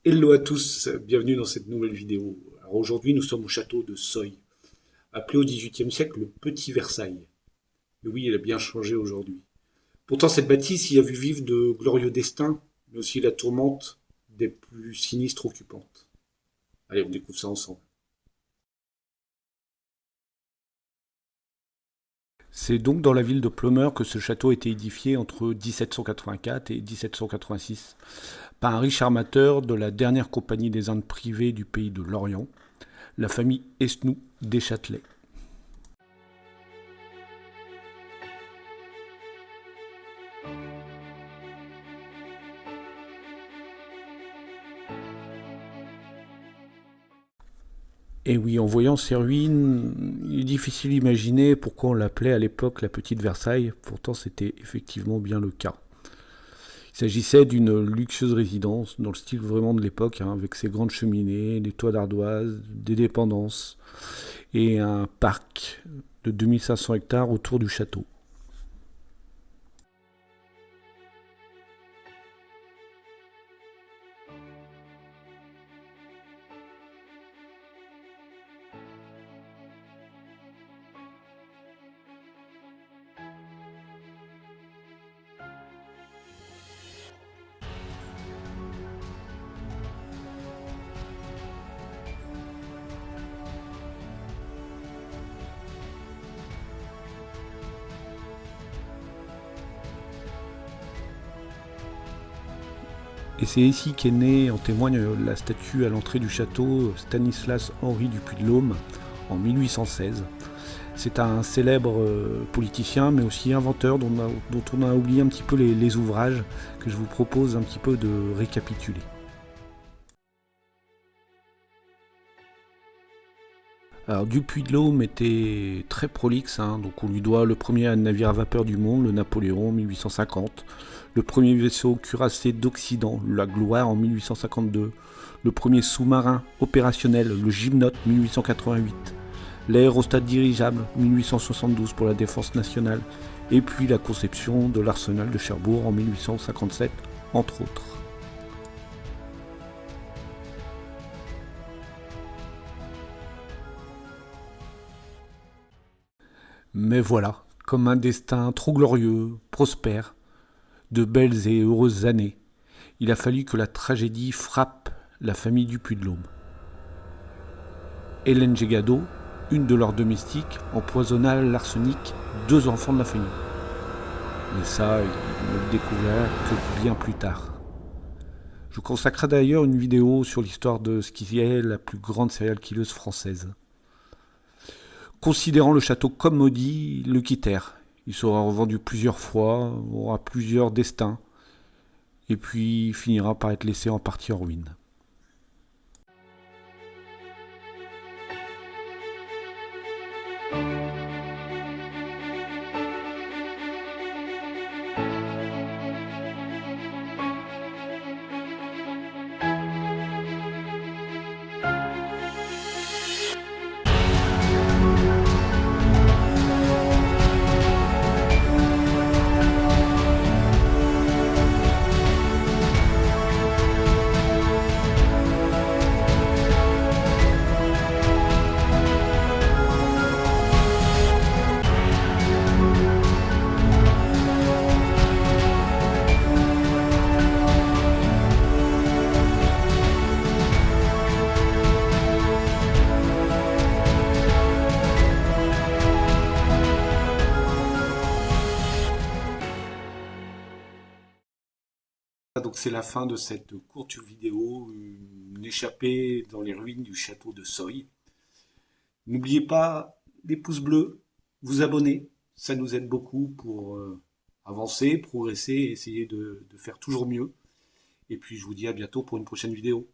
Hello à tous, bienvenue dans cette nouvelle vidéo. Alors aujourd'hui nous sommes au château de Soye, appelé au XVIIIe siècle le Petit Versailles. Mais oui, elle a bien changé aujourd'hui. Pourtant cette bâtisse y a vu vivre de glorieux destins, mais aussi la tourmente des plus sinistres occupantes. Allez, on découvre ça ensemble. C'est donc dans la ville de Plumeur que ce château a été édifié entre 1784 et 1786 par un riche armateur de la dernière compagnie des Indes privées du pays de l'Orient, la famille Esnoux des Châtelet. Et oui, en voyant ces ruines, il est difficile d'imaginer pourquoi on l'appelait à l'époque la Petite Versailles, pourtant c'était effectivement bien le cas. Il s'agissait d'une luxueuse résidence dans le style vraiment de l'époque, avec ses grandes cheminées, des toits d'ardoise, des dépendances et un parc de 2500 hectares autour du château. Et c'est ici qu'est née, en témoigne la statue à l'entrée du château, Stanislas Henri du Puy-de-Dôme, en 1816. C'est un célèbre politicien, mais aussi inventeur, dont on a oublié un petit peu les ouvrages, que je vous propose un petit peu de récapituler. Alors Dupuy-de-Dôme était très prolixe, donc on lui doit le premier navire à vapeur du monde, le Napoléon en 1850, le premier vaisseau cuirassé d'Occident, la Gloire en 1852, le premier sous-marin opérationnel, le Gymnote 1888, l'aérostat dirigeable 1872 pour la défense nationale, et puis la conception de l'arsenal de Cherbourg en 1857, entre autres. Mais voilà, comme un destin trop glorieux, prospère, de belles et heureuses années, il a fallu que la tragédie frappe la famille du Puy-de-Dôme. Hélène Gégado, une de leurs domestiques, empoisonna à l'arsenic 2 enfants de la famille. Mais ça, ils ne le découvrirent que bien plus tard. Je consacrerai d'ailleurs une vidéo sur l'histoire de ce qui est la plus grande serial killeuse française. Considérant le château comme maudit, ils le quittèrent. Il sera revendu plusieurs fois, aura plusieurs destins, et puis finira par être laissé en partie en ruine. Donc c'est la fin de cette courte vidéo, une échappée dans les ruines du château de Soye. N'oubliez pas les pouces bleus, vous abonner, ça nous aide beaucoup pour avancer, progresser, essayer de faire toujours mieux. Et puis je vous dis à bientôt pour une prochaine vidéo.